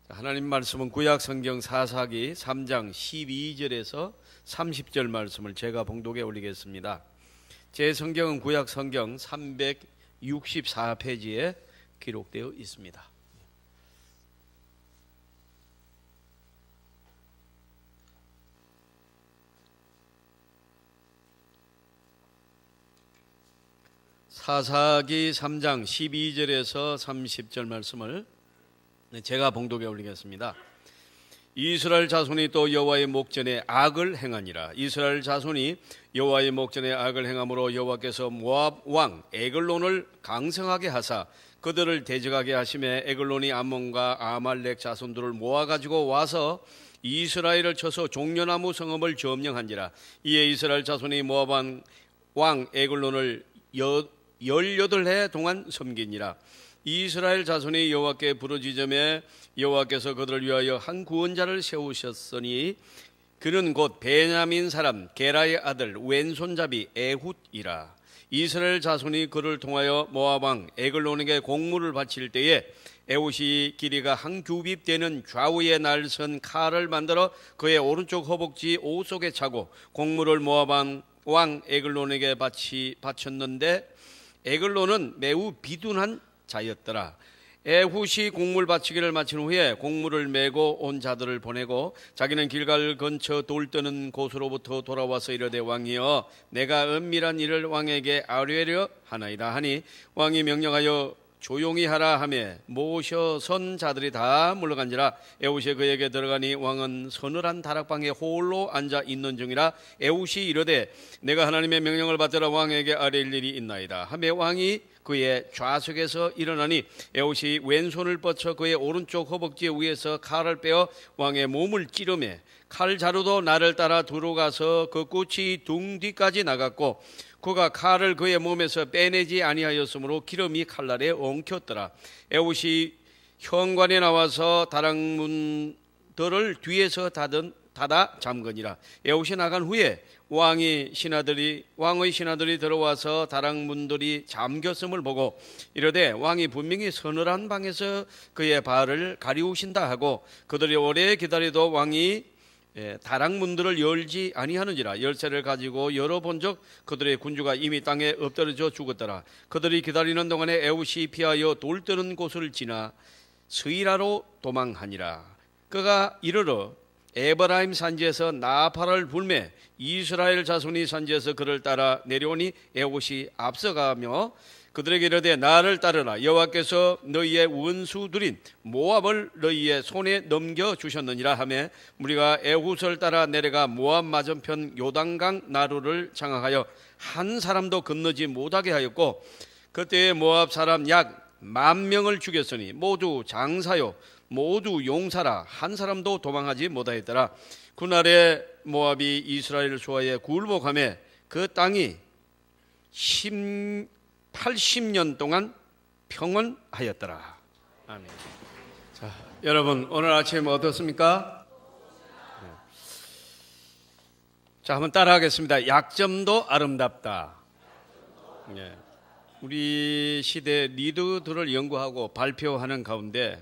하나님 말씀은 구약 성경 사사기 3장 12절에서 30절 말씀을 제가 봉독에 올리겠습니다. 제 성경은 구약 성경 364페이지에 기록되어 있습니다. 사사기 3장 12절에서 30절 말씀을 제가 봉독에 올리겠습니다. 이스라엘 자손이 또 여호와의 목전에 악을 행하니라. 이스라엘 자손이 여호와의 목전에 악을 행함으로 여호와께서 모압 왕 에글론을 강성하게 하사 그들을 대적하게 하심에 에글론이 암몬과 아말렉 자손들을 모아가지고 와서 이스라엘을 쳐서 종려나무 성읍을 점령한지라. 이에 이스라엘 자손이 모압 왕 에글론을 18해 동안 섬기니라. 이스라엘 자손이 여호와께 부르짖음에 여호와께서 그들을 위하여 한 구원자를 세우셨으니 그는 곧 베냐민 사람 게라의 아들 왼손잡이 에훗이라. 이스라엘 자손이 그를 통하여 모압 왕 에글론에게 공물을 바칠 때에 에훗이 길이가 한 규빗 되는 좌우에 날선 칼을 만들어 그의 오른쪽 허벅지 옷 속에 차고 공물을 모압 왕 에글론에게 바쳤는데 에글론은 매우 비둔한 자였더라. 에훗이 공물 바치기를 마친 후에 공물을 메고 온 자들을 보내고 자기는 길갈 근처 돌 뜨는 곳으로부터 돌아와서 이르되 왕이여 내가 은밀한 일을 왕에게 아뢰려 하나이다 하니 왕이 명령하여 조용히 하라 하며 모셔선 자들이 다 물러간지라. 에훗이 그에게 들어가니 왕은 서늘한 다락방에 홀로 앉아 있는 중이라. 에훗이 이르되 내가 하나님의 명령을 받들어 왕에게 아뢰일 일이 있나이다 하며 왕이 그의 좌석에서 일어나니 에훗이 왼손을 뻗쳐 그의 오른쪽 허벅지 위에서 칼을 빼어 왕의 몸을 찌르매 칼 자루도 나를 따라 들어가서 그 끝이 등 뒤까지 나갔고 그가 칼을 그의 몸에서 빼내지 아니하였으므로 기름이 칼날에 엉켰더라. 에훗이 현관에 나와서 다락문들을 뒤에서 닫아 잠그니라. 에훗이 나간 후에 왕의 신하들이 들어와서 다락문들이 잠겼음을 보고 이르되 왕이 분명히 서늘한 방에서 그의 발을 가리우신다 하고 그들이 오래 기다리도 왕이 다락문들을 열지 아니하는지라. 열쇠를 가지고 열어본즉 그들의 군주가 이미 땅에 엎드러져 죽었더라. 그들이 기다리는 동안에 에훗이 피하여 돌 뜨는 곳을 지나 스이라로 도망하니라. 그가 이르러 에브라임 산지에서 나팔을 불매 이스라엘 자손이 산지에서 그를 따라 내려오니 에훗이 앞서가며 그들에게 이르되 나를 따르라. 여호와께서 너희의 원수들인 모압을 너희의 손에 넘겨주셨느니라 하며 무리가 에훗을 따라 내려가 모압 맞은편 요단강 나루를 장악하여 한 사람도 건너지 못하게 하였고 그때에 모압 사람 약 10,000명을 죽였으니 모두 장사요 모두 용사라. 한 사람도 도망하지 못하였더라. 그날에 모압이 이스라엘 수하에 굴복하며 그 땅이 80년 동안 평온하였더라. 아멘. 자, 여러분 오늘 아침 어떻습니까? 네. 자, 한번 따라하겠습니다. 약점도 아름답다. 네. 우리 시대 리더들을 연구하고 발표하는 가운데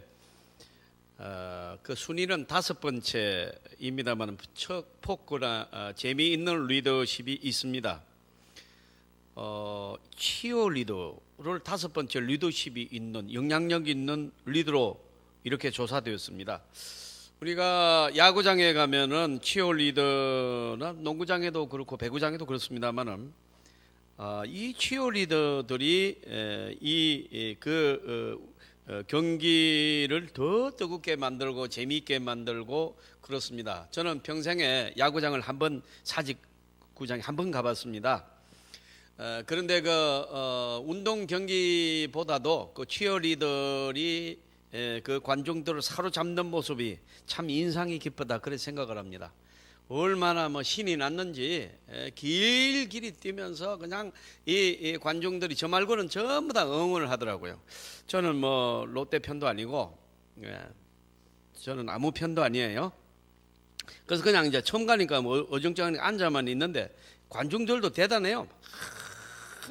그 순위는 5번째입니다만 폭거나 재미있는 리더십이 있습니다. 치어리더를 5번째 리더십이 있는 영향력 있는 리더로 이렇게 조사되었습니다. 우리가 야구장에 가면은 치어리더나 농구장에도 그렇고 배구장에도 그렇습니다만은 이 치어리더들이 경기를 더 뜨겁게 만들고 재미있게 만들고 그렇습니다. 저는 평생에 야구장을 사직구장에 한 번 가봤습니다. 그런데 운동 경기보다도 그 치어리더들이 그 관중들을 사로잡는 모습이 참 인상이 깊다 그렇게 생각을 합니다. 얼마나 뭐 신이 났는지 길길이 뛰면서 그냥 이 관중들이 저 말고는 전부 다 응원을 하더라고요. 저는 뭐 롯데 편도 아니고 저는 아무 편도 아니에요. 그래서 그냥 이제 처음 가니까 뭐 어정쩡하게 앉아만 있는데 관중들도 대단해요.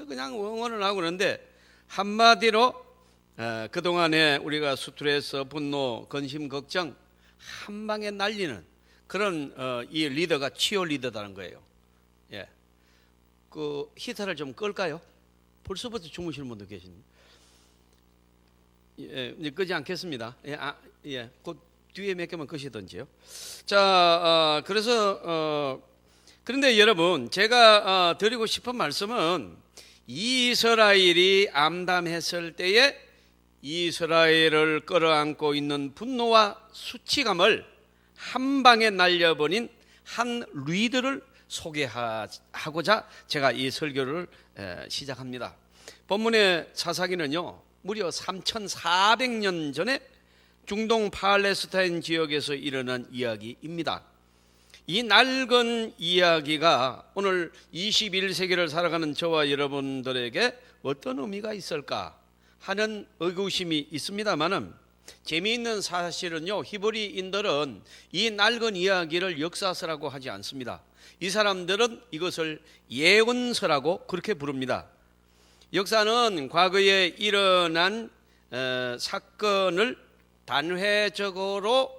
그냥 응원을 하고 그러는데 한마디로 그동안에 우리가 스트레스, 분노, 근심, 걱정 한 방에 날리는 그런 이 리더가 치어리더라는 거예요. 예, 그 히터를 좀 끌까요? 벌써부터 주무시는 분도 계십니다. 예, 이제 끄지 않겠습니다. 예, 곧 뒤에 몇 개만 끄시던지요. 자, 그래서 그런데 여러분, 제가 드리고 싶은 말씀은 이스라엘이 암담했을 때에 이스라엘을 끌어안고 있는 분노와 수치감을 한 방에 날려버린 한 리더를 소개하고자 제가 이 설교를 시작합니다. 본문의 사사기는요, 무려 3400년 전에 중동 팔레스타인 지역에서 일어난 이야기입니다. 이 낡은 이야기가 오늘 21세기를 살아가는 저와 여러분들에게 어떤 의미가 있을까 하는 의구심이 있습니다만은, 재미있는 사실은요, 히브리인들은 이 낡은 이야기를 역사서라고 하지 않습니다. 이 사람들은 이것을 예언서라고 그렇게 부릅니다. 역사는 과거에 일어난 사건을 단회적으로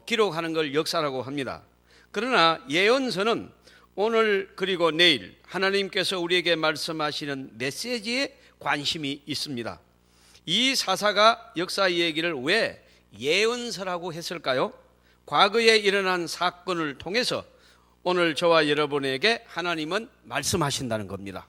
기록하는 걸 역사라고 합니다. 그러나 예언서는 오늘 그리고 내일 하나님께서 우리에게 말씀하시는 메시지에 관심이 있습니다. 이 사사가 역사 얘기를 왜 예언서라고 했을까요? 과거에 일어난 사건을 통해서 오늘 저와 여러분에게 하나님은 말씀하신다는 겁니다.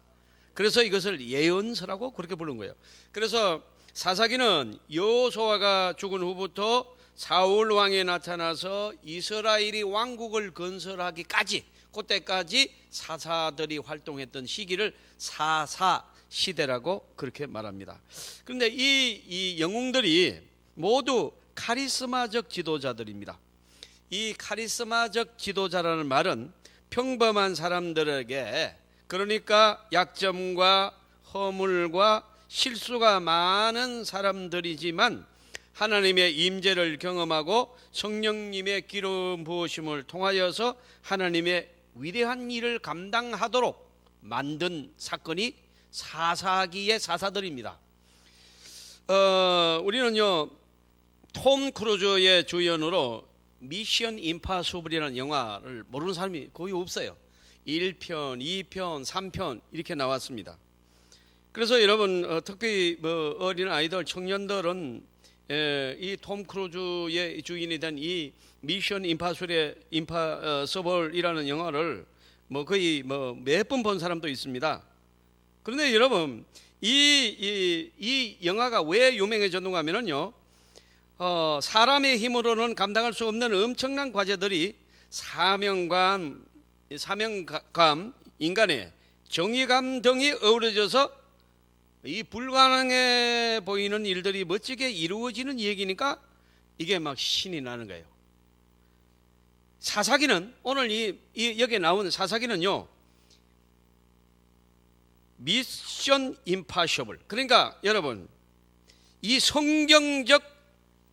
그래서 이것을 예언서라고 그렇게 부른 거예요. 그래서 사사기는 여호수아가 죽은 후부터 사울 왕이 나타나서 이스라엘이 왕국을 건설하기까지, 그때까지 사사들이 활동했던 시기를 사사 시대라고 그렇게 말합니다. 그런데 이 영웅들이 모두 카리스마적 지도자들입니다. 이 카리스마적 지도자라는 말은 평범한 사람들에게, 그러니까 약점과 허물과 실수가 많은 사람들이지만 하나님의 임재를 경험하고 성령님의 기름 부으심을 통하여서 하나님의 위대한 일을 감당하도록 만든 사건이 사사기의 사사들입니다. 우리는요, 톰 크루즈의 주연으로 미션 임파서블이라는 영화를 모르는 사람이 거의 없어요. 1편, 2편, 3편 이렇게 나왔습니다. 그래서 여러분, 특히 뭐 어린 아이들, 청년들은 이 톰 크루즈의 주인이 된 이 미션 임파서블이라는 영화를 뭐 거의 뭐 몇 번 본 사람도 있습니다. 그런데 여러분, 이 영화가 왜 유명해졌는가 하면요, 사람의 힘으로는 감당할 수 없는 엄청난 과제들이 사명감, 인간의 정의감 등이 어우러져서 이 불가능해 보이는 일들이 멋지게 이루어지는 얘기니까 이게 막 신이 나는 거예요. 사사기는, 오늘 여기에 나온 사사기는요, 미션 임파서블, 그러니까 여러분, 이 성경적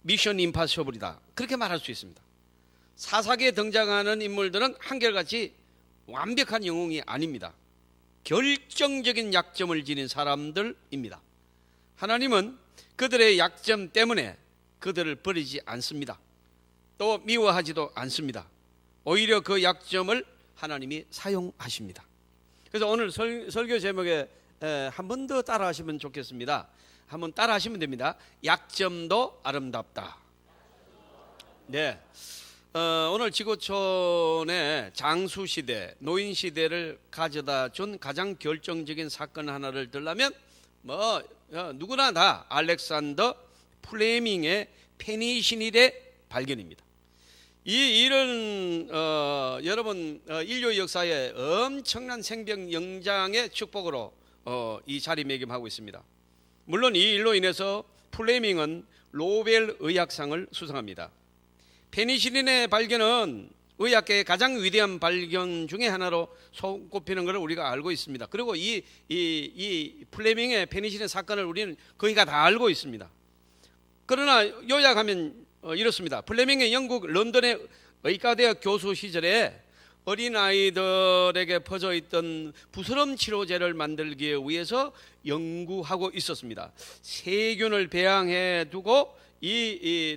미션 임파서블이다, 그렇게 말할 수 있습니다. 사사기에 등장하는 인물들은 한결같이 완벽한 영웅이 아닙니다. 결정적인 약점을 지닌 사람들입니다. 하나님은 그들의 약점 때문에 그들을 버리지 않습니다. 또 미워하지도 않습니다. 오히려 그 약점을 하나님이 사용하십니다. 그래서 오늘 설교 제목에 한 번 더 따라 하시면 좋겠습니다. 한번 따라 하시면 됩니다. 약점도 아름답다. 네. 오늘 지구촌의 장수시대, 노인시대를 가져다 준 가장 결정적인 사건 하나를 들라면 누구나 다 알렉산더 플레밍의 페니시닐의 발견입니다. 이 일은 여러분, 인류 역사의 엄청난 생명 영장의 축복으로 이 자리매김하고 있습니다. 물론 이 일로 인해서 플레밍은 노벨 의학상을 수상합니다. 페니실린의 발견은 의학계의 가장 위대한 발견 중에 하나로 손꼽히는 것을 우리가 알고 있습니다. 그리고 이 플레밍의 페니실린 사건을 우리는 거의가 다 알고 있습니다. 그러나 요약하면 이렇습니다. 플레밍의 영국 런던의 의과대학 교수 시절에 어린아이들에게 퍼져 있던 부스럼 치료제를 만들기 위해서 연구하고 있었습니다. 세균을 배양해 두고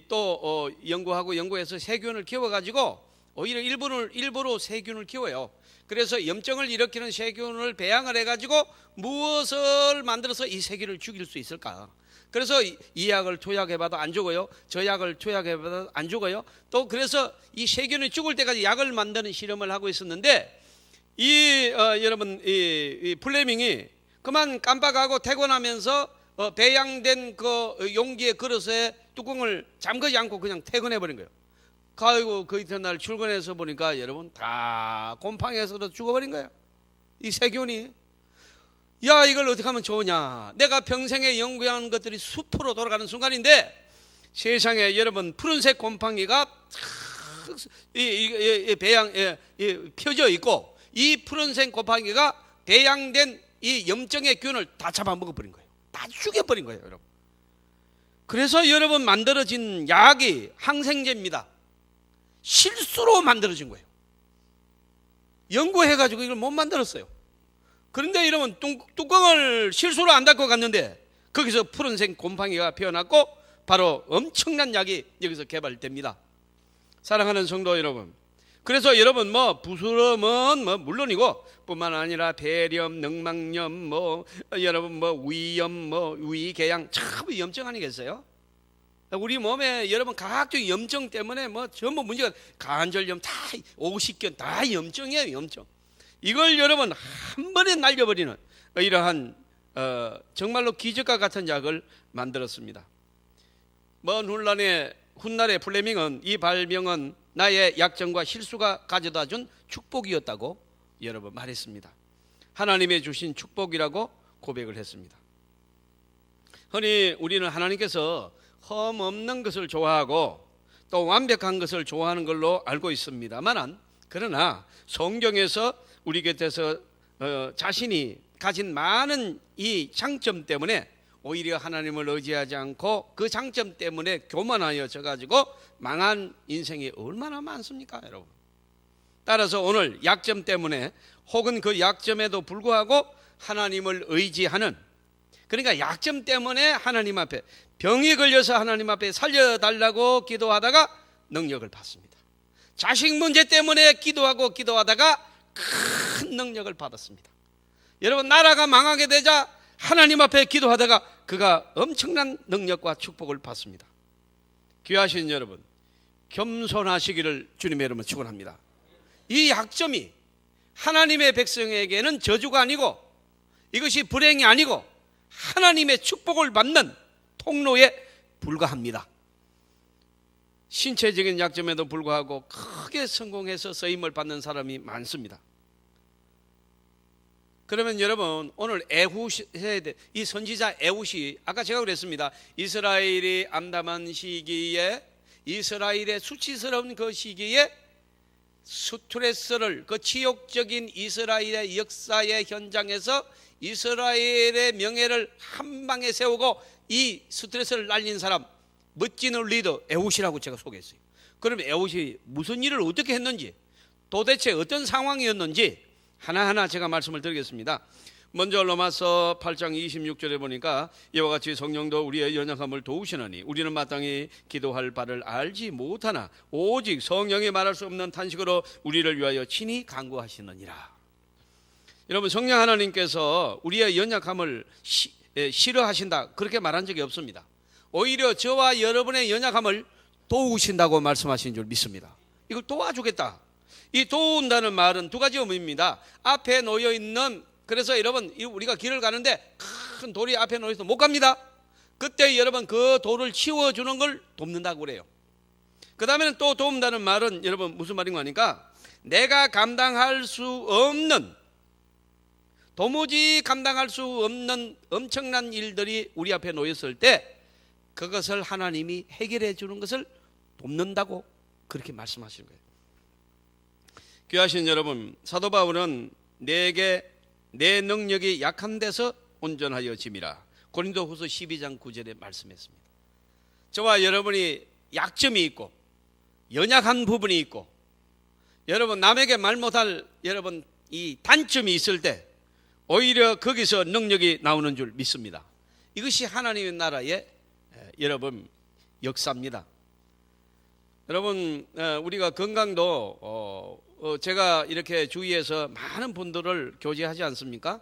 또 연구해서 세균을 키워가지고 오히려 일부러 세균을 키워요. 그래서 염증을 일으키는 세균을 배양을 해가지고 무엇을 만들어서 이 세균을 죽일 수 있을까? 그래서 이 약을 투약해봐도 안 죽어요. 저 약을 투약해봐도 안 죽어요. 또 그래서 이 세균이 죽을 때까지 약을 만드는 실험을 하고 있었는데 여러분 이 플레밍이 그만 깜빡하고 퇴근하면서 배양된 그 용기의 그릇에 뚜껑을 잠그지 않고 그냥 퇴근해버린 거예요. 그리고 그 이튿날 출근해서 보니까 여러분 다 곰팡이에서 죽어버린 거예요. 이 세균이. 야, 이걸 어떻게 하면 좋으냐. 내가 평생에 연구한 것들이 숲으로 돌아가는 순간인데 세상에 여러분 푸른색 곰팡이가 펴져 있고 이 푸른색 곰팡이가 배양된 이 염증의 균을 다 잡아먹어버린 거예요. 다 죽여버린 거예요, 여러분. 그래서 여러분 만들어진 약이 항생제입니다. 실수로 만들어진 거예요. 연구해가지고 이걸 못 만들었어요. 그런데 여러분 뚜껑을 실수로 안 닫고 갔는데 거기서 푸른색 곰팡이가 피어났고 바로 엄청난 약이 여기서 개발됩니다. 사랑하는 성도 여러분, 그래서 여러분 부스럼은 물론이고 뿐만 아니라 폐렴, 늑막염, 여러분 위염, 위궤양 참 염증 아니겠어요? 우리 몸에 여러분 각종 염증 때문에 전부 문제가 관절염 다 50견 다 염증이에요, 염증. 이걸 여러분 한 번에 날려버리는 이러한 정말로 기적과 같은 약을 만들었습니다. 먼 훗날에 플레밍은 이 발명은 나의 약점과 실수가 가져다 준 축복이었다고 여러분 말했습니다. 하나님의 주신 축복이라고 고백을 했습니다. 흔히 우리는 하나님께서 흠 없는 것을 좋아하고 또 완벽한 것을 좋아하는 걸로 알고 있습니다만 그러나 성경에서 우리 곁에서 자신이 가진 많은 이 장점 때문에 오히려 하나님을 의지하지 않고 그 장점 때문에 교만하여져 가지고 망한 인생이 얼마나 많습니까, 여러분? 따라서 오늘 약점 때문에 혹은 그 약점에도 불구하고 하나님을 의지하는, 그러니까 약점 때문에 하나님 앞에, 병이 걸려서 하나님 앞에 살려달라고 기도하다가 능력을 받습니다. 자식 문제 때문에 기도하다가 큰 능력을 받았습니다. 여러분 나라가 망하게 되자 하나님 앞에 기도하다가 그가 엄청난 능력과 축복을 받습니다. 귀하신 여러분, 겸손하시기를 주님의 이름으로 축원합니다. 이 약점이 하나님의 백성에게는 저주가 아니고 이것이 불행이 아니고 하나님의 축복을 받는 통로에 불과합니다. 신체적인 약점에도 불구하고 크게 성공해서 쓰임을 받는 사람이 많습니다. 그러면 여러분 오늘 에훗에 이 선지자 에훗이 아까 제가 그랬습니다. 이스라엘이 암담한 시기에, 이스라엘의 수치스러운 그 시기에 스트레스를, 그 치욕적인 이스라엘의 역사의 현장에서 이스라엘의 명예를 한 방에 세우고 이 스트레스를 날린 사람, 멋진 리더 에훗이라고 제가 소개했어요. 그럼 에훗이 무슨 일을 어떻게 했는지, 도대체 어떤 상황이었는지 하나하나 제가 말씀을 드리겠습니다. 먼저 로마서 8장 26절에 보니까 이와 같이 성령도 우리의 연약함을 도우시나니 우리는 마땅히 기도할 바를 알지 못하나 오직 성령이 말할 수 없는 탄식으로 우리를 위하여 친히 간구하시느니라. 여러분 성령 하나님께서 우리의 연약함을 싫어하신다 그렇게 말한 적이 없습니다. 오히려 저와 여러분의 연약함을 도우신다고 말씀하신 줄 믿습니다. 이걸 도와주겠다. 이 도운다는 말은 두 가지 의미입니다. 앞에 놓여 있는, 그래서 여러분 우리가 길을 가는데 큰 돌이 앞에 놓여서 못 갑니다. 그때 여러분 그 돌을 치워주는 걸 돕는다고 그래요. 그 다음에는 또 돕는다는 말은 여러분 무슨 말인가 하니까 내가 감당할 수 없는, 도무지 감당할 수 없는 엄청난 일들이 우리 앞에 놓였을 때 그것을 하나님이 해결해 주는 것을 돕는다고 그렇게 말씀하시는 거예요. 귀하신 여러분, 사도 바울은 내게 내 능력이 약한 데서 온전하여 짐이라 고린도후서 12장 9절에 말씀했습니다. 저와 여러분이 약점이 있고 연약한 부분이 있고 여러분 남에게 말 못할 여러분 이 단점이 있을 때 오히려 거기서 능력이 나오는 줄 믿습니다. 이것이 하나님의 나라의 여러분 역사입니다. 여러분 우리가 건강도 제가 이렇게 주위에서 많은 분들을 교제하지 않습니까?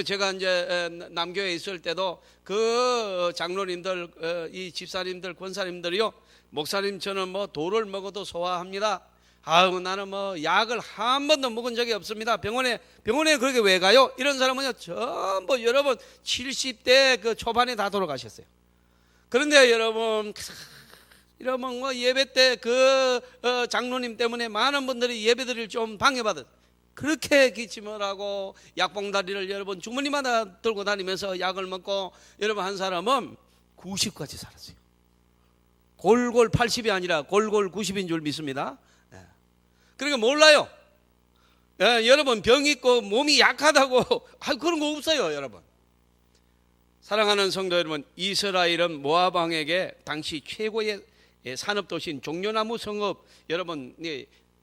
제가 이제 남교에 있을 때도 그 장로님들, 이 집사님들, 권사님들이요, 목사님 저는 뭐 돌을 먹어도 소화합니다. 아우 나는 뭐 약을 한 번도 먹은 적이 없습니다. 병원에 그렇게 왜 가요? 이런 사람은요 전부 여러분 70대 그 초반에 다 돌아가셨어요. 그런데 여러분 뭐 예배 때 그 장로님 때문에 많은 분들이 예배드릴 좀 방해받았어요. 그렇게 기침을 하고 약봉다리를 여러분 주머니마다 들고 다니면서 약을 먹고 여러분 한 사람은 90까지 살았어요. 골골 80이 아니라 골골 90인 줄 믿습니다. 그러니까 몰라요. 여러분 병 있고 몸이 약하다고 그런 거 없어요. 여러분 사랑하는 성도 여러분, 이스라엘은 모압 왕에게 당시 최고의 산업도시인 종려나무 성읍, 여러분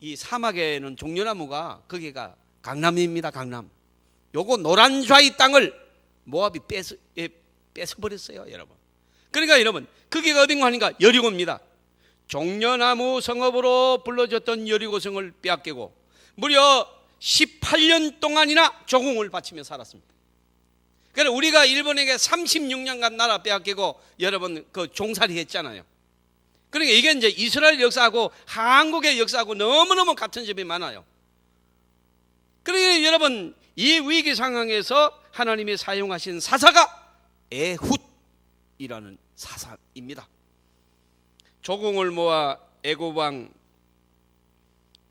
이 사막에는 종려나무가 거기가 강남입니다. 강남. 요거 노란좌이 땅을 모압이 뺏어버렸어요. 여러분. 그러니까 여러분 거기가 어딘가 하니까 여리고입니다. 종려나무 성읍으로 불러졌던 여리고성을 빼앗기고 무려 18년 동안이나 조공을 바치며 살았습니다. 그래서 우리가 일본에게 36년간 나라 빼앗기고 여러분 그 종살이 했잖아요. 그러니까 이게 이제 이스라엘 역사하고 한국의 역사하고 너무너무 같은 점이 많아요. 그러니까 여러분 이 위기 상황에서 하나님이 사용하신 사사가 에훗이라는 사사입니다. 조공을 모아 애굽 왕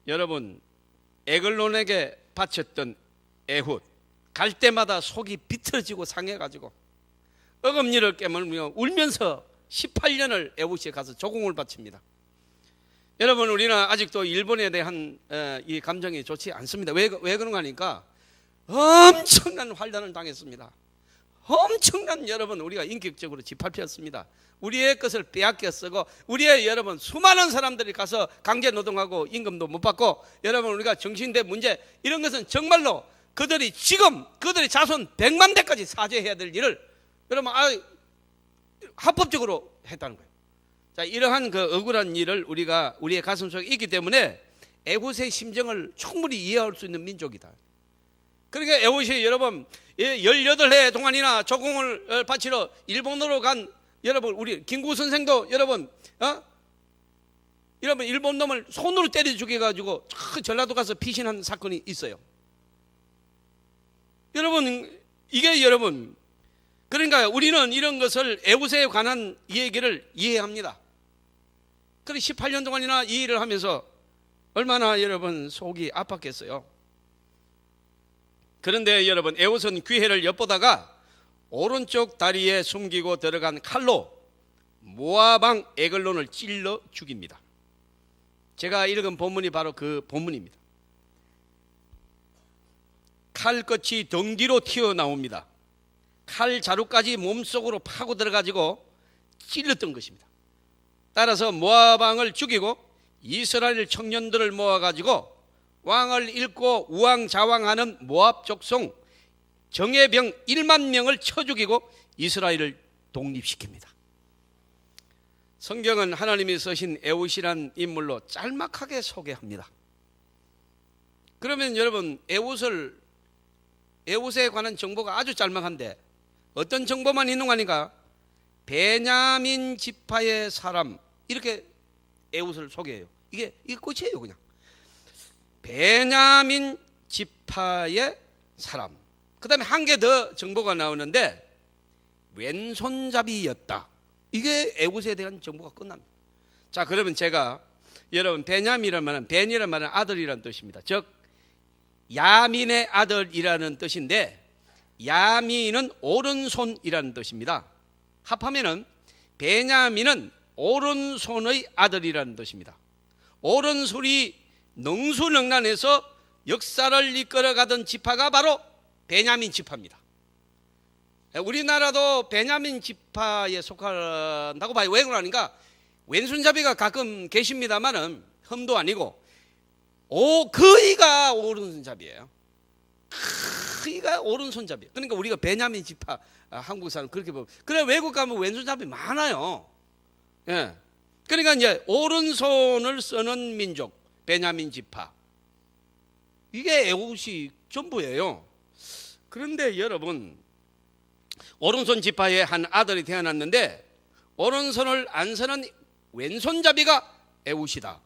여러분 에글론에게 바쳤던 에훗, 갈 때마다 속이 비틀어지고 상해가지고 어금니를 깨물며 울면서 18년을 에훗에 가서 조공을 바칩니다. 여러분 우리는 아직도 일본에 대한 이 감정이 좋지 않습니다. 왜 그런가 하니까 엄청난 환란을 당했습니다. 엄청난 여러분 우리가 인격적으로 짓밟혔습니다. 우리의 것을 빼앗겨 쓰고 우리의 여러분 수많은 사람들이 가서 강제 노동하고 임금도 못 받고 여러분 우리가 정신대 문제 이런 것은 정말로 그들이 지금 그들의 자손 100만 대까지 사죄해야 될 일을 여러분 합법적으로 했다는 거예요. 자, 이러한 그 억울한 일을 우리가 우리의 가슴속에 있기 때문에 에훗의 심정을 충분히 이해할 수 있는 민족이다. 그러니까 에훗이 여러분 18해 동안이나 조공을 바치러 일본으로 간 여러분 우리 김구 선생도 여러분 여러분 일본 놈을 손으로 때려 죽여가지고 전라도 가서 피신한 사건이 있어요. 여러분 이게 여러분 그러니까 우리는 이런 것을 에훗에 관한 얘기를 이해합니다. 그래 18년 동안이나 이 일을 하면서 얼마나 여러분 속이 아팠겠어요. 그런데 여러분 에훗은 기회를 엿보다가 오른쪽 다리에 숨기고 들어간 칼로 모압 왕 에글론을 찔러 죽입니다. 제가 읽은 본문이 바로 그 본문입니다. 칼끝이 등 뒤로 튀어나옵니다. 칼 자루까지 몸속으로 파고 들어가지고 찔렀던 것입니다. 따라서 모압 왕을 죽이고 이스라엘 청년들을 모아가지고 왕을 잃고 우왕좌왕하는 모압 족속 정예병 1만 명을 쳐 죽이고 이스라엘을 독립시킵니다. 성경은 하나님이 쓰신 에훗이란 인물로 짤막하게 소개합니다. 그러면 여러분 에훗에 관한 정보가 아주 짤막한데 어떤 정보만 있는 거 아닌가? 베냐민 지파의 사람 이렇게 에훗을 소개해요. 이게 끝이에요. 그냥 베냐민 지파의 사람. 그 다음에 한 개 더 정보가 나오는데 왼손잡이였다. 이게 에훗에 대한 정보가 끝납니다. 자, 그러면 제가 여러분 베냐민이란 말은 벤이란 말은 아들이라는 뜻입니다. 즉 야민의 아들이라는 뜻인데 야민은 오른손이라는 뜻입니다. 합하면은 베냐민은 오른손의 아들이라는 뜻입니다. 오른손이 능수능란해서 역사를 이끌어가던 지파가 바로 베냐민 지파입니다. 우리나라도 베냐민 지파에 속한다고 봐요. 왜 그러니까 왼손잡이가 가끔 계십니다만은 흠도 아니고 거의가 오른손잡이에요. 거의가 오른손잡이. 그러니까 우리가 베냐민 지파, 한국 사람 그렇게 보면, 그래 외국 가면 왼손잡이 많아요. 예. 그러니까 이제 오른손을 쓰는 민족 베냐민 지파, 이게 에훗이 전부예요. 그런데 여러분, 오른손 지파에 한 아들이 태어났는데 오른손을 안 쓰는 왼손잡이가 에훗이다.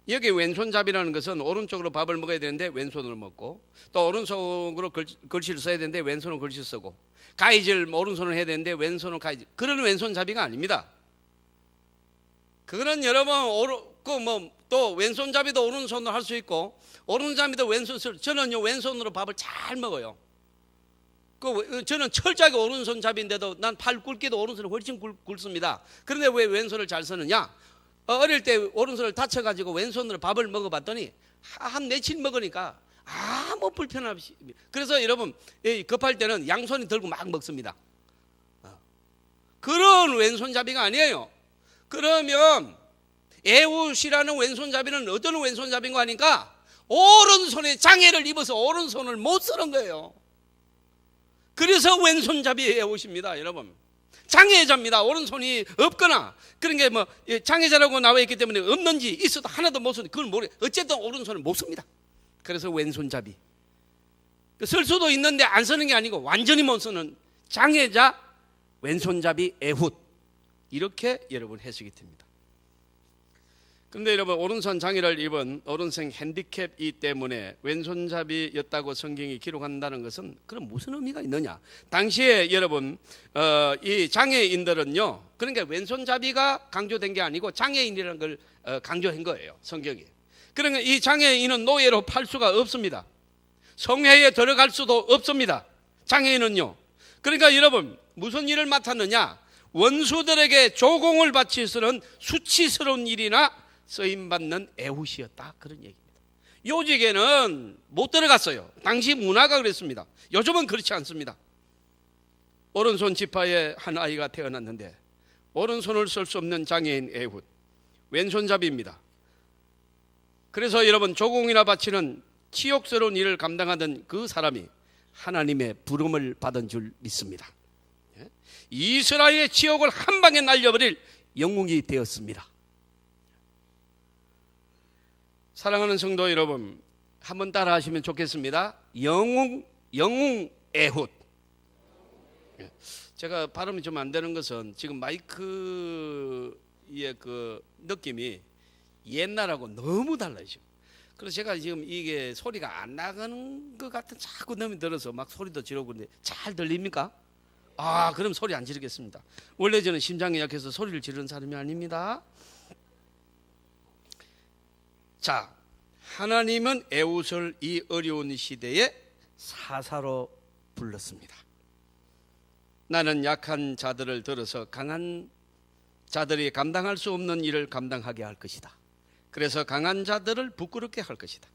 여기 왼손잡이라는 것은 오른쪽으로 밥을 먹어야 되는데 왼손으로 먹고, 또 오른손으로 글씨를 써야 되는데 왼손으로 글씨 쓰고, 가위질 오른손으로 해야 되는데 왼손으로 가위질, 그런 왼손잡이가 아닙니다. 그거는 여러분 또 왼손잡이도 오른손으로 할 수 있고 오른손잡이도 왼손으로, 저는요 왼손으로 밥을 잘 먹어요. 저는 철저하게 오른손잡이인데도 난 팔 굵기도 오른손을 훨씬 굵습니다. 그런데 왜 왼손을 잘 쓰느냐? 어릴 때 오른손을 다쳐가지고 왼손으로 밥을 먹어봤더니 한 며칠 먹으니까 아무 불편 없이, 그래서 여러분 급할 때는 양손이 들고 막 먹습니다. 그런 왼손잡이가 아니에요. 그러면 에훗이라는 왼손잡이는 어떤 왼손잡이인가 하니까 오른손에 장애를 입어서 오른손을 못 쓰는 거예요. 그래서 왼손잡이 에훗입니다. 여러분, 장애자입니다. 오른손이 없거나 그런 게 뭐 장애자라고 나와 있기 때문에 없는지 있어도 하나도 못 쓰는, 그걸 모르, 어쨌든 오른손을 못 씁니다. 그래서 왼손잡이, 쓸 수도 있는데 안 쓰는 게 아니고 완전히 못 쓰는 장애자 왼손잡이 에훗, 이렇게 여러분 해석이 됩니다. 그런데 여러분, 오른손 장애를 입은 오른손 핸디캡이 때문에 왼손잡이였다고 성경이 기록한다는 것은 그럼 무슨 의미가 있느냐? 당시에 여러분 이 장애인들은요, 그러니까 왼손잡이가 강조된 게 아니고 장애인이라는 걸 강조한 거예요, 성경이. 그러니까 이 장애인은 노예로 팔 수가 없습니다. 성회에 들어갈 수도 없습니다, 장애인은요. 그러니까 여러분, 무슨 일을 맡았느냐? 원수들에게 조공을 바치서는 수치스러운 일이나 쓰임받는 에훗이었다, 그런 얘기입니다. 요직에는 못 들어갔어요. 당시 문화가 그랬습니다. 요즘은 그렇지 않습니다. 오른손 지파에 한 아이가 태어났는데 오른손을 쓸 수 없는 장애인 에훗, 왼손잡이입니다. 그래서 여러분, 조공이나 바치는 치욕스러운 일을 감당하던 그 사람이 하나님의 부름을 받은 줄 믿습니다. 이스라엘의 치욕을 한 방에 날려버릴 영웅이 되었습니다. 사랑하는 성도 여러분, 한번 따라 하시면 좋겠습니다. 영웅 에훗. 제가 발음이 좀 안 되는 것은 지금 마이크의 그 느낌이 옛날하고 너무 달라요. 그래서 제가 지금 이게 소리가 안 나가는 것 같은 자꾸 넘이 들어서 막 소리도 지르고 그러는데 잘 들립니까? 그럼 소리 안 지르겠습니다. 원래 저는 심장이 약해서 소리를 지르는 사람이 아닙니다. 자, 하나님은 에훗을 이 어려운 시대에 사사로 불렀습니다. 나는 약한 자들을 들어서 강한 자들이 감당할 수 없는 일을 감당하게 할 것이다. 그래서 강한 자들을 부끄럽게 할 것이다.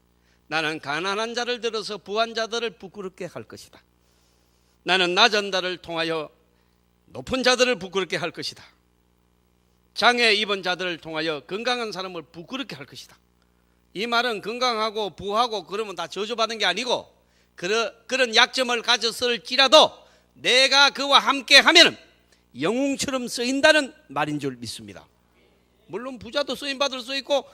나는 가난한 자를 들어서 부한 자들을 부끄럽게 할 것이다. 나는 낮은 자를 통하여 높은 자들을 부끄럽게 할 것이다. 장애 입은 자들을 통하여 건강한 사람을 부끄럽게 할 것이다. 이 말은 건강하고 부하고 그러면 다 저주받은 게 아니고, 그런 약점을 가졌을지라도 내가 그와 함께 하면 영웅처럼 쓰인다는 말인 줄 믿습니다. 물론 부자도 쓰임받을 수 있고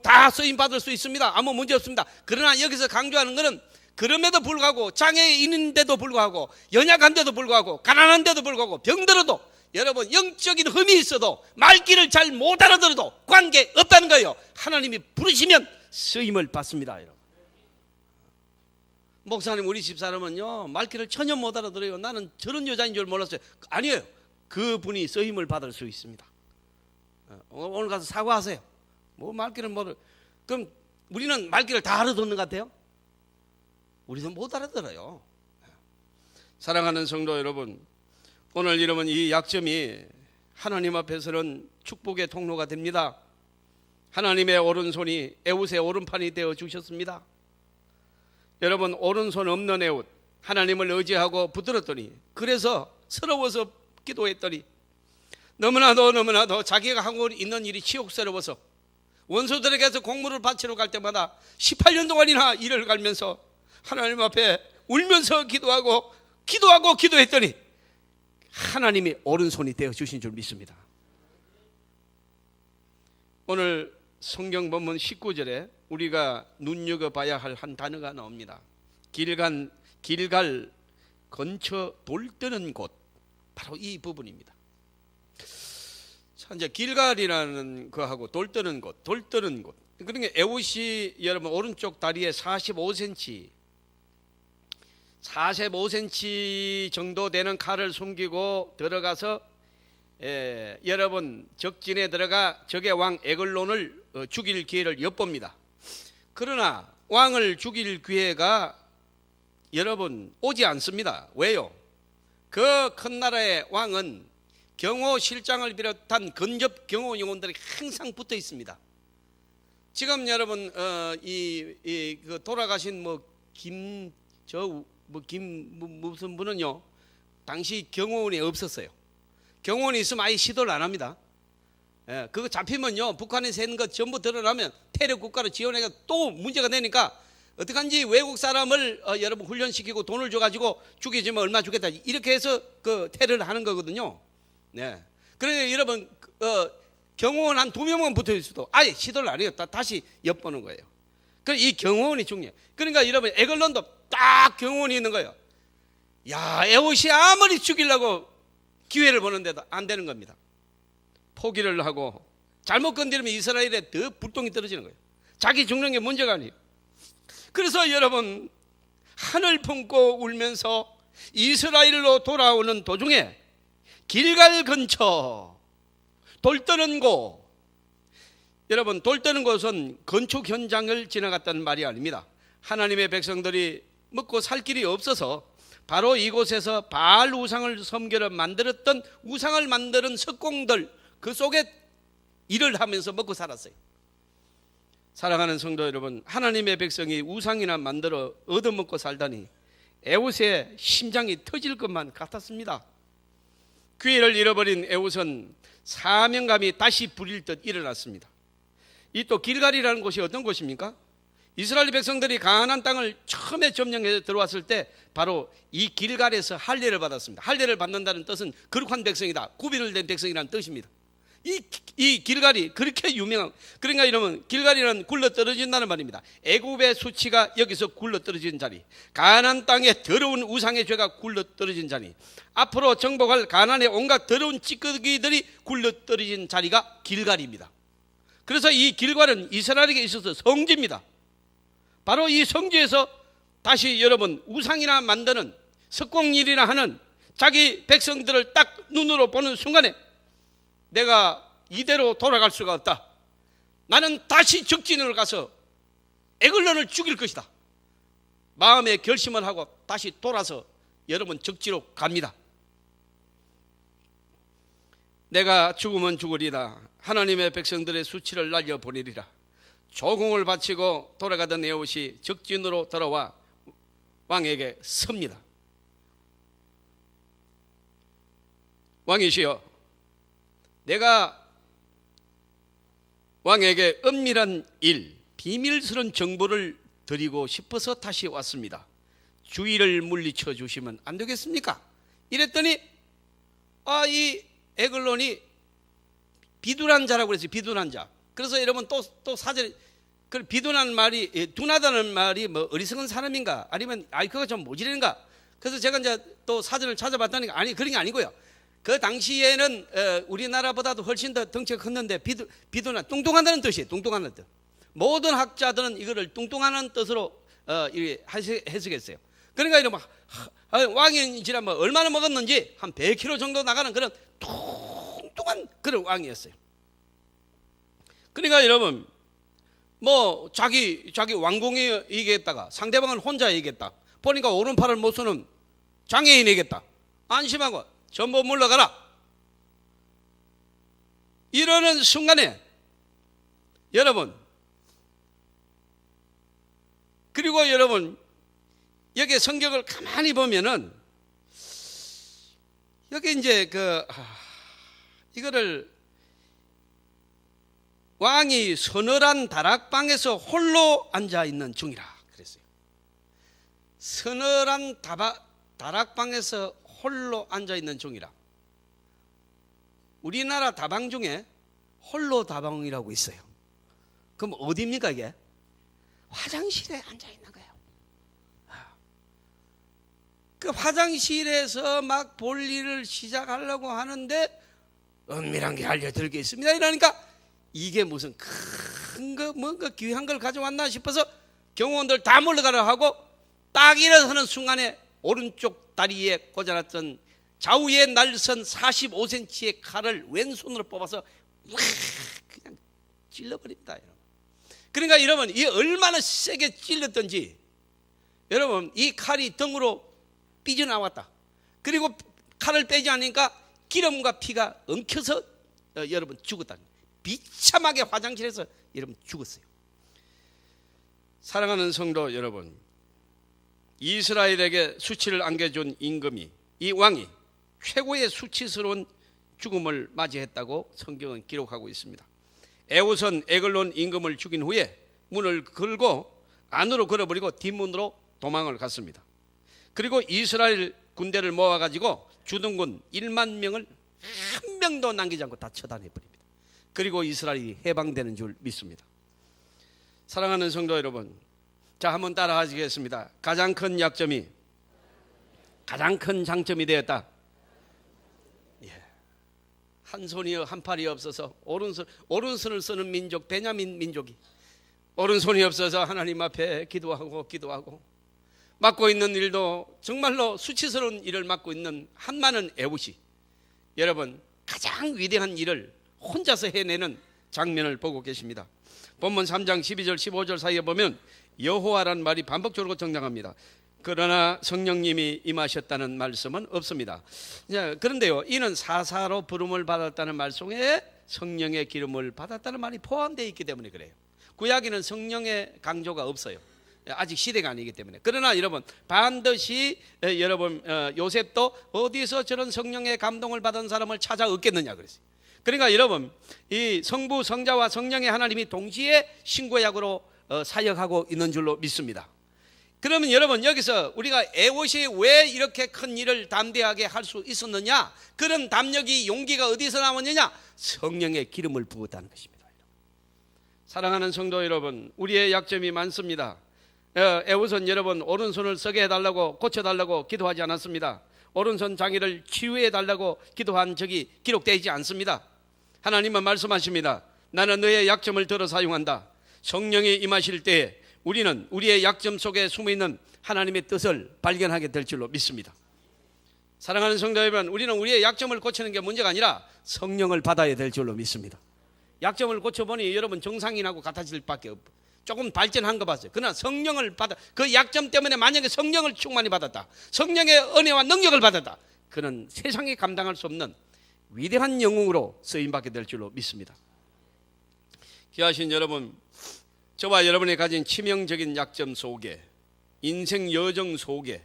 다 쓰임받을 수 있습니다. 아무 문제 없습니다. 그러나 여기서 강조하는 것은 그럼에도 불구하고, 장애인인데도 불구하고, 연약한데도 불구하고, 가난한데도 불구하고, 병들어도, 여러분 영적인 흠이 있어도, 말귀를 잘 못 알아들어도 관계없다는 거예요. 하나님이 부르시면 쓰임을 받습니다. 여러분, 목사님, 우리 집사람은요 말귀를 전혀 못 알아들어요. 나는 저런 여자인 줄 몰랐어요. 아니에요. 그분이 쓰임을 받을 수 있습니다. 오늘 가서 사과하세요. 말귀를 모르. 그럼 우리는 말귀를 다 알아듣는 것 같아요? 우리도 못 알아들어요. 사랑하는 성도 여러분, 오늘 여러분 이 약점이 하나님 앞에서는 축복의 통로가 됩니다. 하나님의 오른손이 에웃의 오른판이 되어 주셨습니다. 여러분, 오른손 없는 에웃, 하나님을 의지하고 붙들었더니, 그래서 서러워서 기도했더니 너무나도 자기가 하고 있는 일이 치욕스러워서 원수들에게서 공물을 바치러 갈 때마다 18년 동안이나 일을 갈면서 하나님 앞에 울면서 기도했더니 하나님이 오른손이 되어 주신 줄 믿습니다. 오늘 성경 본문 19절에 우리가 눈여겨봐야 할 한 단어가 나옵니다. 길갈 근처 돌뜨는 곳, 바로 이 부분입니다. 자, 이제 길갈이라는 거하고 돌뜨는 곳. 그러니까 에웃이 여러분 오른쪽 다리에 45cm 정도 되는 칼을 숨기고 들어가서 여러분 적진에 들어가 적의 왕 에글론을 죽일 기회를 엿봅니다. 그러나 왕을 죽일 기회가 여러분 오지 않습니다. 왜요? 그 큰 나라의 왕은 경호 실장을 비롯한 근접 경호 요원들이 항상 붙어 있습니다. 지금 여러분 그 돌아가신 무슨 분은요, 당시 경호원이 없었어요. 경호원이 있으면 아예 시도를 안 합니다. 그거 잡히면요, 북한에서 했는 것 전부 드러나면 테러 국가로 지원해가 또 문제가 되니까 어떡한지 외국 사람을 여러분 훈련시키고 돈을 줘가지고 죽여주면 얼마 주겠다, 이렇게 해서 그 테러를 하는 거거든요. 네. 그래서 여러분 경호원 한 2명만 붙어 있어도 아예 시도를 안 해요. 다시 엿보는 거예요. 그래서 이 경호원이 중요해요. 그러니까 여러분 에글론도 딱 경호원이 있는 거예요. 야, 에웃이 아무리 죽이려고 기회를 보는데도 안 되는 겁니다. 포기를 하고 잘못 건드리면 이스라엘에 더 불똥이 떨어지는 거예요. 자기 죽는 게 문제가 아니에요. 그래서 여러분 하늘 품고 울면서 이스라엘로 돌아오는 도중에 길갈 근처 돌뜨는 곳, 여러분 돌뜨는 곳은 건축 현장을 지나갔다는 말이 아닙니다. 하나님의 백성들이 먹고 살 길이 없어서 바로 이곳에서 바알 우상을 섬기러 만들었던 우상을 만드는 석공들, 그 속에 일을 하면서 먹고 살았어요. 사랑하는 성도 여러분, 하나님의 백성이 우상이나 만들어 얻어먹고 살다니 에웃의 심장이 터질 것만 같았습니다. 기회를 잃어버린 에웃은 사명감이 다시 부릴 듯 일어났습니다. 이 또 길갈이라는 곳이 어떤 곳입니까? 이스라엘 백성들이 가나안 땅을 처음에 점령해서 들어왔을 때 바로 이 길갈에서 할례를 받았습니다. 할례를 받는다는 뜻은 거룩한 백성이다, 구별을 된 백성이라는 뜻입니다. 이 길갈이 그렇게 유명한, 그러니까 이러면 길갈이는 굴러 떨어진다는 말입니다. 애굽의 수치가 여기서 굴러 떨어진 자리, 가나안 땅의 더러운 우상의 죄가 굴러 떨어진 자리, 앞으로 정복할 가나안의 온갖 더러운 찌꺼기들이 굴러 떨어진 자리가 길갈입니다. 그래서 이 길갈은 이스라엘에게 있어서 성지입니다. 바로 이 성지에서 다시 여러분 우상이나 만드는 석공일이나 하는 자기 백성들을 딱 눈으로 보는 순간에 내가 이대로 돌아갈 수가 없다, 나는 다시 적진으로 가서 에글론을 죽일 것이다, 마음의 결심을 하고 다시 돌아서 여러분 적지로 갑니다. 내가 죽으면 죽으리라, 하나님의 백성들의 수치를 날려보내리라. 조공을 바치고 돌아가던 에웃이 적진으로 돌아와 왕에게 섭니다. 왕이시여, 내가 왕에게 은밀한 일, 비밀스러운 정보를 드리고 싶어서 다시 왔습니다. 주의를 물리쳐 주시면 안 되겠습니까? 이랬더니 이 에글론이 비둔한 자라고 그랬어요. 비둔한 자. 그래서 여러분 또 사전에 그 비둔한 말이, 둔하다는 말이 뭐 어리석은 사람인가, 아니면 그거 좀 모질인가. 그래서 제가 이제 또 사전을 찾아봤다니까 아니, 그런 게 아니고요. 그 당시에는 우리나라보다도 훨씬 더 덩치가 컸는데 비둔한, 뚱뚱하다는 뜻이에요. 뚱뚱하다는 뜻. 모든 학자들은 이거를 뚱뚱하다는 뜻으로 해석했어요. 그러니까 이러면 왕이 지난 뭐 얼마나 먹었는지 한 100kg 정도 나가는 그런 뚱뚱한 그런 왕이었어요. 그러니까 여러분 뭐 자기 왕궁이 얘기했다가 상대방은 혼자 얘기했다, 보니까 오른팔을 못 쓰는 장애인이겠다, 안심하고 전부 물러가라. 이러는 순간에 여러분, 그리고 여러분 여기 성경을 가만히 보면은 여기 이제 이거를 왕이 서늘한 다락방에서 홀로 앉아 있는 중이라 그랬어요. 서늘한 다락방에서 홀로 앉아 있는 중이라. 우리나라 다방 중에 홀로 다방이라고 있어요. 그럼 어디입니까 이게? 화장실에 앉아 있는 거예요. 그 화장실에서 막 볼일을 시작하려고 하는데 은밀한 게 알려드릴 게 있습니다. 이러니까 이게 무슨 큰 거 뭔가 귀한 걸 가져왔나 싶어서 경호원들 다 몰려가라 하고 딱 일어서는 순간에 오른쪽 다리에 꽂아놨던 좌우에 날선 45cm의 칼을 왼손으로 뽑아서 그냥 찔러버립니다. 그러니까 여러분 이 얼마나 세게 찔렸던지, 여러분 이 칼이 등으로 삐져나왔다. 그리고 칼을 빼지 않으니까 기름과 피가 엉켜서 여러분 죽었다. 비참하게 화장실에서 여러분 죽었어요. 사랑하는 성도 여러분, 이스라엘에게 수치를 안겨준 임금이, 이 왕이 최고의 수치스러운 죽음을 맞이했다고 성경은 기록하고 있습니다. 에우선 에글론 임금을 죽인 후에 문을 걸고 안으로 걸어버리고 뒷문으로 도망을 갔습니다. 그리고 이스라엘 군대를 모아가지고 주둔군 1만 명을 한 명도 남기지 않고 다 처단해버립니다. 그리고 이스라엘이 해방되는 줄 믿습니다. 사랑하는 성도 여러분, 자 한번 따라 하시겠습니다. 가장 큰 약점이 가장 큰 장점이 되었다. 한 손이요 한 팔이 없어서 오른손을 쓰는 민족 베냐민 민족이 오른손이 없어서 하나님 앞에 기도하고 맡고 있는 일도 정말로 수치스러운 일을 맡고 있는 한많은 에봇이 여러분 가장 위대한 일을 혼자서 해내는 장면을 보고 계십니다. 본문 3장 12절 15절 사이에 보면 여호와라는 말이 반복적으로 등장합니다. 그러나 성령님이 임하셨다는 말씀은 없습니다. 그런데요, 이는 사사로 부름을 받았다는 말 속에 성령의 기름을 받았다는 말이 포함되어 있기 때문에 그래요. 구약에는 성령의 강조가 없어요. 아직 시대가 아니기 때문에. 그러나 여러분 반드시 여러분 요셉도 어디서 저런 성령의 감동을 받은 사람을 찾아 얻겠느냐 그랬어요. 그러니까 여러분 이 성부 성자와 성령의 하나님이 동시에 신구약으로 사역하고 있는 줄로 믿습니다. 그러면 여러분 여기서 우리가 에봇이 왜 이렇게 큰 일을 담대하게 할 수 있었느냐, 그런 담력이 용기가 어디서 나왔느냐, 성령의 기름을 부었다는 것입니다. 사랑하는 성도 여러분, 우리의 약점이 많습니다. 에봇은 여러분 오른손을 쓰게 해달라고 고쳐달라고 기도하지 않았습니다. 오른손 장애를 치유해달라고 기도한 적이 기록되지 않습니다. 하나님은 말씀하십니다. 나는 너의 약점을 들어 사용한다. 성령이 임하실 때에 우리는 우리의 약점 속에 숨어있는 하나님의 뜻을 발견하게 될 줄로 믿습니다. 사랑하는 성도 여러분, 우리는 우리의 약점을 고치는 게 문제가 아니라 성령을 받아야 될 줄로 믿습니다. 약점을 고쳐보니 여러분 정상인하고 같아질 밖에 없고 조금 발전한 거 봤어요. 그러나 성령을 받아, 그 약점 때문에 만약에 성령을 충만히 받았다, 성령의 은혜와 능력을 받았다, 그는 세상에 감당할 수 없는 위대한 영웅으로 쓰임받게 될 줄로 믿습니다. 귀하신 여러분, 저와 여러분이 가진 치명적인 약점 속에, 인생 여정 속에,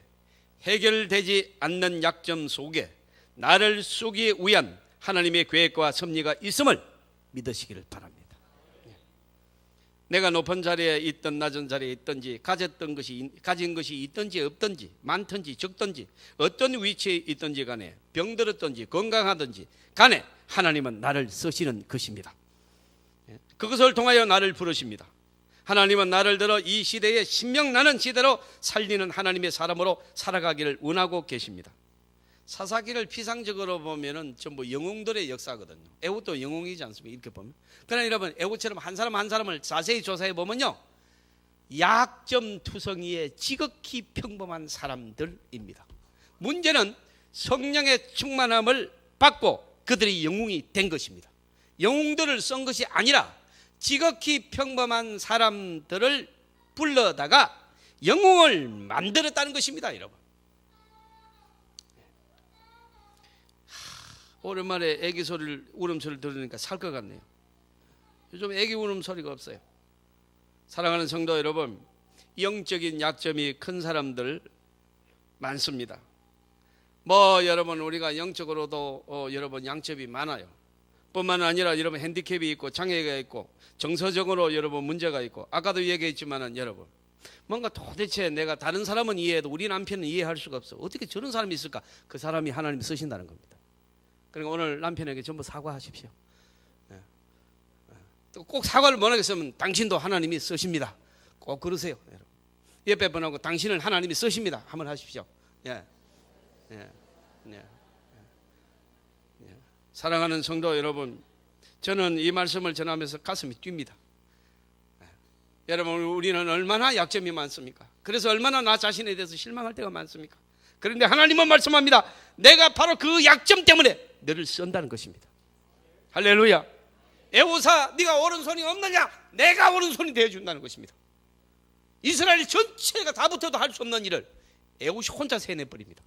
해결되지 않는 약점 속에 나를 쓰기 위한 하나님의 계획과 섭리가 있음을 믿으시기를 바랍니다. 내가 높은 자리에 있든 낮은 자리에 있든지 가진 것이 있든지 없든지 많든지 적든지 어떤 위치에 있든지 간에 병들었든지 건강하든지 간에 하나님은 나를 쓰시는 것입니다. 그것을 통하여 나를 부르십니다. 하나님은 나를 들어 이 시대에 신명나는 시대로 살리는 하나님의 사람으로 살아가기를 원하고 계십니다. 사사기를 피상적으로 보면은 전부 영웅들의 역사거든요. 에봇도 영웅이지 않습니까? 이렇게 보면. 그러나 여러분 에봇처럼 한 사람 한 사람을 자세히 조사해 보면요, 약점 투성이의 지극히 평범한 사람들입니다. 문제는 성령의 충만함을 받고 그들이 영웅이 된 것입니다. 영웅들을 쓴 것이 아니라 지극히 평범한 사람들을 불러다가 영웅을 만들었다는 것입니다. 여러분, 오랜만에 애기 소리를, 울음소리를 들으니까 살 것 같네요. 요즘 애기 우는 소리가 없어요. 사랑하는 성도 여러분, 영적인 약점이 큰 사람들 많습니다. 여러분 우리가 영적으로도 여러분 양점이 많아요. 뿐만 아니라 여러분 핸디캡이 있고 장애가 있고 정서적으로 여러분 문제가 있고, 아까도 얘기했지만은 여러분 뭔가 도대체 내가 다른 사람은 이해해도 우리 남편은 이해할 수가 없어. 어떻게 저런 사람이 있을까? 그 사람이 하나님이 쓰신다는 겁니다. 그러니까 오늘 남편에게 전부 사과하십시오. 또 꼭 사과를 못 하겠으면 당신도 하나님이 쓰십니다. 꼭 그러세요. 여러분. 옆에 분하고 당신을 하나님이 쓰십니다. 한번 하십시오. 예. 예. 예. 예. 사랑하는 성도 여러분, 저는 이 말씀을 전하면서 가슴이 뜁니다. 예. 여러분 우리는 얼마나 약점이 많습니까? 그래서 얼마나 나 자신에 대해서 실망할 때가 많습니까? 그런데 하나님은 말씀합니다. 내가 바로 그 약점 때문에 너를 쓴다는 것입니다. 할렐루야. 에호사, 네가 오른손이 없느냐? 내가 오른손이 되어준다는 것입니다. 이스라엘 전체가 다 붙어도 할 수 없는 일을 에호시 혼자서 해내버립니다.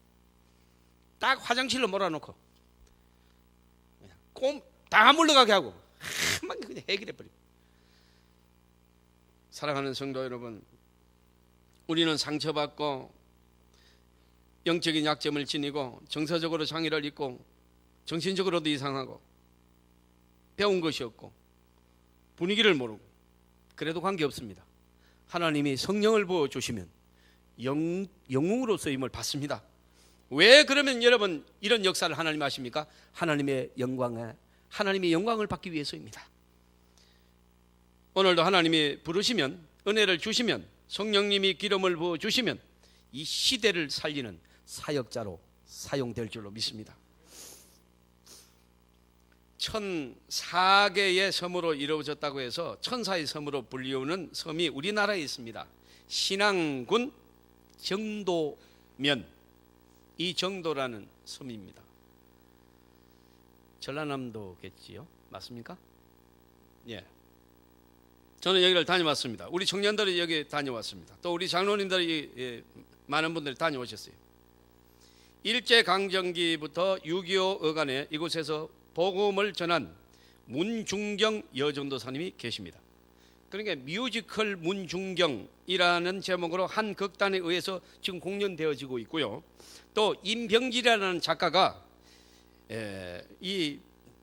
딱 화장실로 몰아놓고 다 물러가게 하고 한방 그냥 해결해버립니다. 사랑하는 성도 여러분, 우리는 상처받고 영적인 약점을 지니고 정서적으로 장애를 입고 정신적으로도 이상하고 배운 것이 없고 분위기를 모르고 그래도 관계없습니다. 하나님이 성령을 부어주시면 영웅으로 쓰임을 받습니다. 왜 그러면 여러분 이런 역사를 하나님 하십니까? 하나님의 영광을 받기 위해서입니다. 오늘도 하나님이 부르시면, 은혜를 주시면, 성령님이 기름을 부어주시면 이 시대를 살리는 사역자로 사용될 줄로 믿습니다. 1004개의 섬으로 이루어졌다고 해서 천사의 섬으로 불리우는 섬이 우리나라에 있습니다. 신안군 정도면, 이 정도라는 섬입니다. 전라남도겠지요? 맞습니까? 예. 저는 여기를 다녀왔습니다. 우리 청년들이 여기 다녀왔습니다. 또 우리 장로님들이 많은 분들이 다녀오셨어요. 일제강점기부터 6.25 어간에 이곳에서 복음을 전한 문중경 여전도사님이 계십니다. 그러니까 뮤지컬 문중경이라는 제목으로 한 극단에 의해서 지금 공연되어지고 있고요. 또 임병길이라는 작가가 이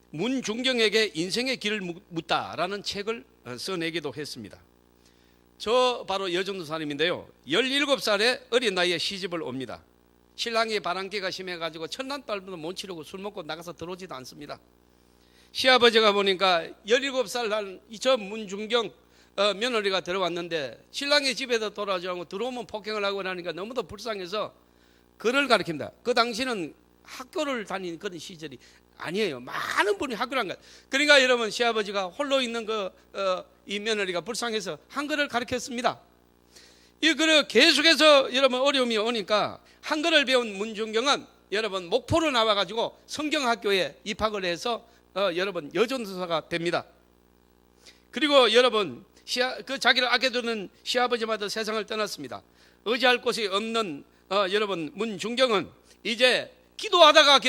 문중경에게 인생의 길을 묻다라는 책을 써내기도 했습니다. 저 바로 여전도사님인데요. 17살에 어린 나이에 시집을 옵니다. 신랑이 바람기가 심해가지고 첫날 딸도 못 치르고 술 먹고 나가서 들어오지도 않습니다. 시아버지가 보니까 17살 난 저 문중경 며느리가 들어왔는데 신랑이 집에서 돌아오지 않고 들어오면 폭행을 하고 나니까 너무도 불쌍해서 글을 가르칩니다. 그 당시는 학교를 다니는 그런 시절이 아니에요. 많은 분이 학교를 안 가요. 그러니까 여러분 시아버지가 홀로 있는 이 며느리가 불쌍해서 한글을 가르쳤습니다. 이 글을 계속해서 여러분 어려움이 오니까 한글을 배운 문중경은 여러분 목포로 나와가지고 성경학교에 입학을 해서 여러분 여전도사가 됩니다. 그리고 여러분 그 자기를 아껴두는 시아버지마다 세상을 떠났습니다. 의지할 곳이 없는 여러분 문중경은 이제 기도하다가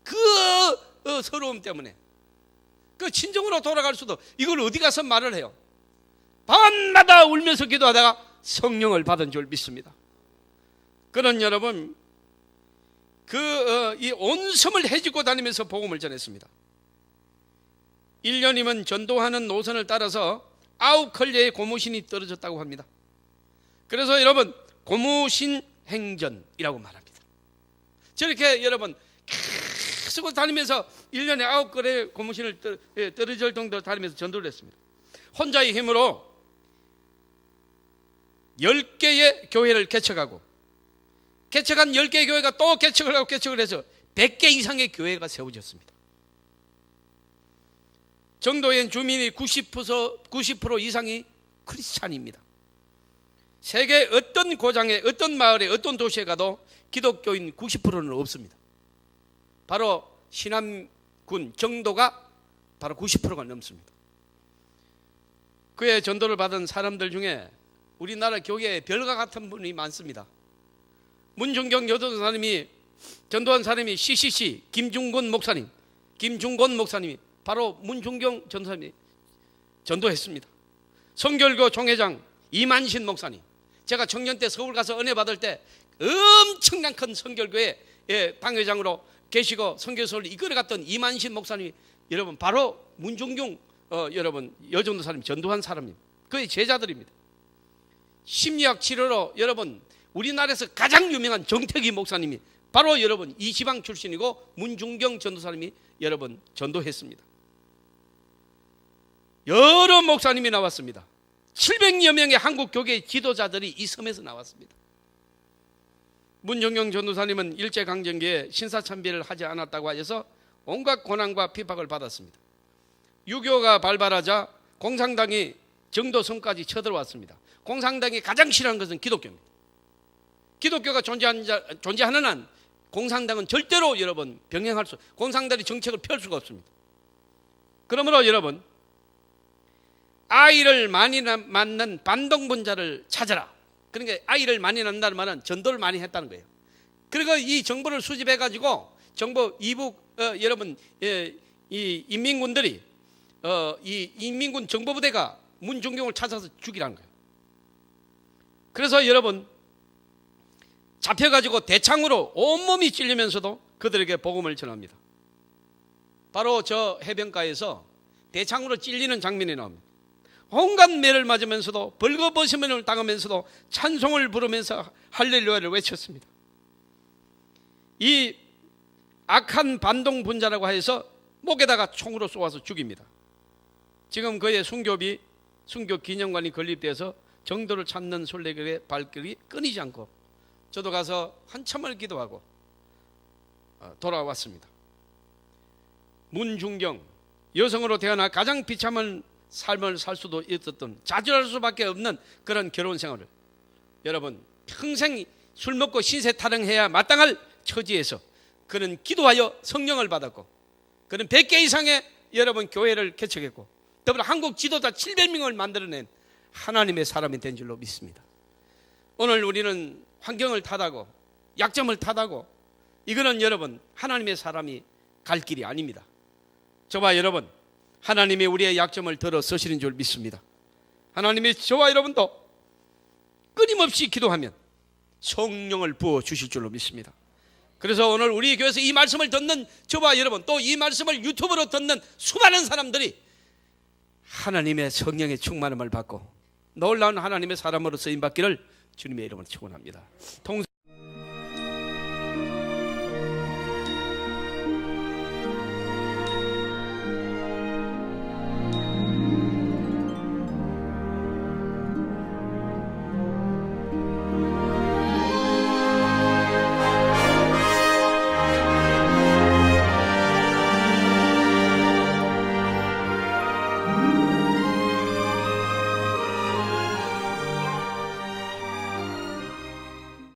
그 서러움 때문에 그 친정으로 돌아갈 수도 이걸 어디 가서 말을 해요. 밤마다 울면서 기도하다가 성령을 받은 줄 믿습니다. 그런 여러분 이 온 섬을 헤집고 다니면서 복음을 전했습니다. 1년이면 전도하는 노선을 따라서 9컬레의 고무신이 떨어졌다고 합니다. 그래서 여러분 고무신 행전이라고 말합니다. 저렇게 여러분 계속 다니면서 1년에 9컬레의 고무신을 떨어질 정도로 다니면서 전도를 했습니다. 혼자의 힘으로 10개의 교회를 개척하고 개척한 10개의 교회가 또 개척을 하고 개척을 해서 100개 이상의 교회가 세워졌습니다. 정도의 주민이 90% 이상이 크리스찬입니다. 세계 어떤 고장에 어떤 마을에 어떤 도시에 가도 기독교인 90%는 없습니다. 바로 신안군 정도가 바로 90%가 넘습니다. 그의 전도를 받은 사람들 중에 우리나라 교계에 별과 같은 분이 많습니다. 문중경 여전도사님이 전도한 사람이 CCC 김중곤 목사님이 바로 문중경 전도사님이 전도했습니다. 성결교 총회장 이만신 목사님, 제가 청년 때 서울 가서 은혜 받을 때 엄청난 큰 성결교회 당회장으로 계시고 선교사를 이끌어갔던 이만신 목사님이 여러분 바로 문중경 여러분 여전도사님 전도한 사람입니다. 그의 제자들입니다. 심리학 치료로 여러분 우리나라에서 가장 유명한 정택희 목사님이 바로 여러분 이 지방 출신이고 문중경 전도사님이 여러분 전도했습니다. 여러 목사님이 나왔습니다. 700여 명의 한국 교계 지도자들이 이 섬에서 나왔습니다. 문중경 전도사님은 일제강점기에 신사참배를 하지 않았다고 하여서 온갖 고난과 핍박을 받았습니다. 유교가 발발하자 공산당이 정도섬까지 쳐들어왔습니다. 공산당이 가장 싫어하는 것은 기독교입니다. 기독교가 존재하는 한 공산당은 절대로 여러분 병행할 수, 공산당이 정책을 펼 수가 없습니다. 그러므로 여러분 아이를 많이 낳는 반동분자를 찾아라. 그러니까 아이를 많이 낳는다는 말은 전도를 많이 했다는 거예요. 그리고 이 정보를 수집해 가지고 정보 이북 여러분 이 인민군들이 이 인민군 정보부대가 문중경을 찾아서 죽이라는 거예요. 그래서 여러분 잡혀가지고 대창으로 온몸이 찔리면서도 그들에게 복음을 전합니다. 바로 저 해변가에서 대창으로 찔리는 장면이 나옵니다. 온갖 매를 맞으면서도 벌거벗음을 당하면서도 찬송을 부르면서 할렐루야를 외쳤습니다. 이 악한 반동 분자라고 해서 목에다가 총으로 쏘아서 죽입니다. 지금 그의 순교 기념관이 건립돼서 정도를 찾는 순례길의 발길이 끊이지 않고 저도 가서 한참을 기도하고 돌아왔습니다. 문중경, 여성으로 태어나 가장 비참한 삶을 살 수도 있었던, 좌절할 수밖에 없는 그런 결혼 생활을 여러분 평생 술 먹고 신세 타령해야 마땅할 처지에서 그는 기도하여 성령을 받았고 그는 100개 이상의 여러분 교회를 개척했고 더불어 한국 지도자 700명을 만들어낸 하나님의 사람이 된 줄로 믿습니다. 오늘 우리는 환경을 탓하고 약점을 탓하고 이거는 여러분 하나님의 사람이 갈 길이 아닙니다. 저와 여러분 하나님이 우리의 약점을 들어 쓰시는 줄 믿습니다. 하나님이 저와 여러분도 끊임없이 기도하면 성령을 부어 주실 줄로 믿습니다. 그래서 오늘 우리 교회에서 이 말씀을 듣는 저와 여러분 또 이 말씀을 유튜브로 듣는 수많은 사람들이 하나님의 성령의 충만함을 받고 놀라운 하나님의 사람으로 쓰임받기를 주님의 이름으로 축원합니다.